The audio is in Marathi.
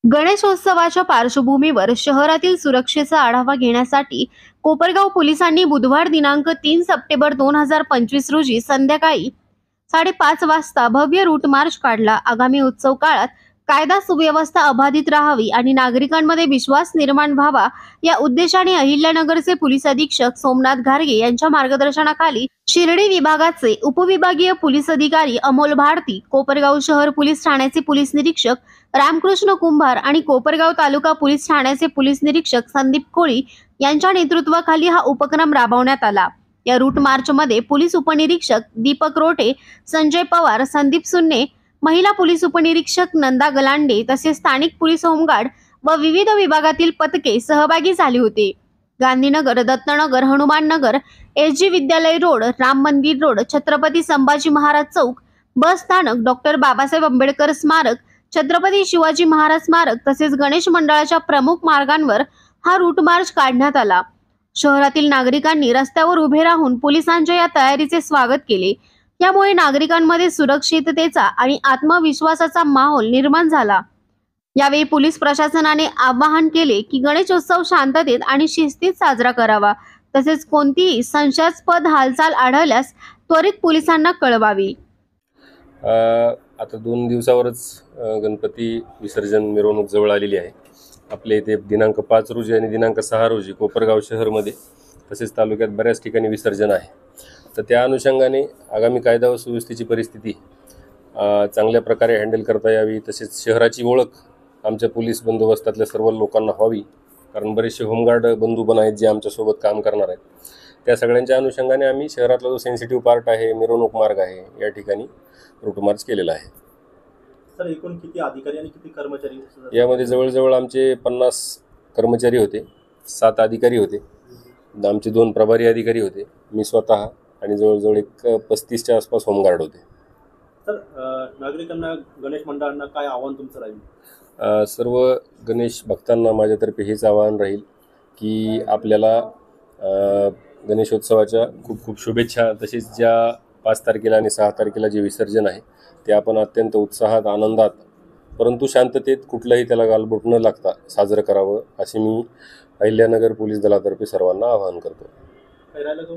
गणेशोत्सवाच्या पार्श्वभूमीवर शहरातील सुरक्षेचा आढावा घेण्यासाठी कोपरगाव पोलिसांनी बुधवार दिनांक 3 सप्टेंबर 2025 रोजी संध्याकाळी 5:30 वाजता भव्य रूट मार्च काढला। आगामी उत्सव काळात कायदा सुव्यवस्था अबाधित राहावी आणि नागरिकांमध्ये विश्वास निर्माण व्हावा या उद्देशाने अहिल्यानगरचे पोलीस अधीक्षक सोमनाथ घारगे यांच्या मार्गदर्शनाखाली शिर्डी विभागाचे उपविभागीय पोलीस अधिकारी अमोल भारती, कोपरगाव शहर पोलीस ठाण्याचे पोलीस निरीक्षक रामकृष्ण कुंभार आणि कोपरगाव तालुका पोलीस ठाण्याचे पोलीस निरीक्षक संदीप कोळी यांच्या नेतृत्वाखाली हा उपक्रम राबवण्यात आला। या रूट मार्च मध्ये पोलीस उपनिरीक्षक दीपक रोटे, संजय पवार, संदीप सुन्ने, महिला पोलीस उपनिरीक्षक नंदा गलांडे तसेच स्थानिक पोलीस होमगार्ड व विविध विभागातील पथके सहभागी झाली होती। गांधीनगर, दत्तनगर, हनुमान नगर, एसजी विद्यालय रोड, राम मंदिर रोड, छत्रपती संभाजी महाराज चौक, बस स्थानक, डॉक्टर बाबासाहेब आंबेडकर स्मारक, छत्रपती शिवाजी महाराज स्मारक तसेच गणेश मंडळाच्या प्रमुख मार्गांवर हा रूट मार्च काढण्यात आला। शहरातील नागरिकांनी रस्त्यावर उभे राहून पोलिसांच्या या तयारीचे स्वागत केले। यामुळे नागरिकांमध्ये सुरक्षिततेचा आणि आत्मविश्वासाचा माहोल निर्माण झाला। यावेळी पोलीस प्रशासनाने आवाहन केले की गणेशोत्सव शांततेत आणि शिस्तीत साजरा करावा, तसेच कोणतीही संशयास्पद हालचाल आढळल्यास त्वरित पोलिसांना कळवावी। आता 2 दिवसावरच गणपती विसर्जन मिरवणूक जवळ आलेली आहे। आपल्या इथे दिनांक 5 रोजी आणि दिनांक 6 रोजी कोपरगाव शहरमध्ये तसेच तालुक्यात बऱ्याच ठिकाणी विसर्जन आहे। तर त्या अनुषंगाने आगामी कायदा व सुव्यवस्थेची परिस्थिती चांगल्या प्रकारे हँडल करता यावी, तसेच शहराची ओळख आमच्या पोलीस बंदोबस्तातल्या सर्व लोकांना व्हावी, कारण बरेचसे होमगार्ड बंधू पण आहेत जे आमच्यासोबत काम करणार आहेत। त्या सगळ्यांच्या अनुषंगाने आम्ही शहरातला जो सेन्सिटिव्ह पार्ट आहे, मिरवणूक मार्ग आहे, या ठिकाणी रूट मार्च केलेला आहे। सर, एकूण किती अधिकारी आणि किती कर्मचारी? यामध्ये जवळजवळ आमचे 50 कर्मचारी होते, 7 अधिकारी होते, आमचे 2 प्रभारी अधिकारी होते, मी स्वतः आणि जवळजवळ एक 35च्या आसपास होमगार्ड होते। सर, नागरिकांना, गणेश मंडळांना काय आव्हान तुमचं राहील? सर्व गणेश भक्तांना माझ्यातर्फे हेच आवाहन राहील की आपल्याला गणेशोत्सवाच्या खूप खूप शुभेच्छा। तसेच ज्या 5 तारखेला आणि 6 तारखेला जे विसर्जन आहे ते आपण अत्यंत उत्साहात, आनंदात, परंतु शांततेत, कुठलंही त्याला गालबोट न लागता साजरं करावं, असे मी अहिल्यानगर पोलीस दलातर्फे सर्वांना आवाहन करतो।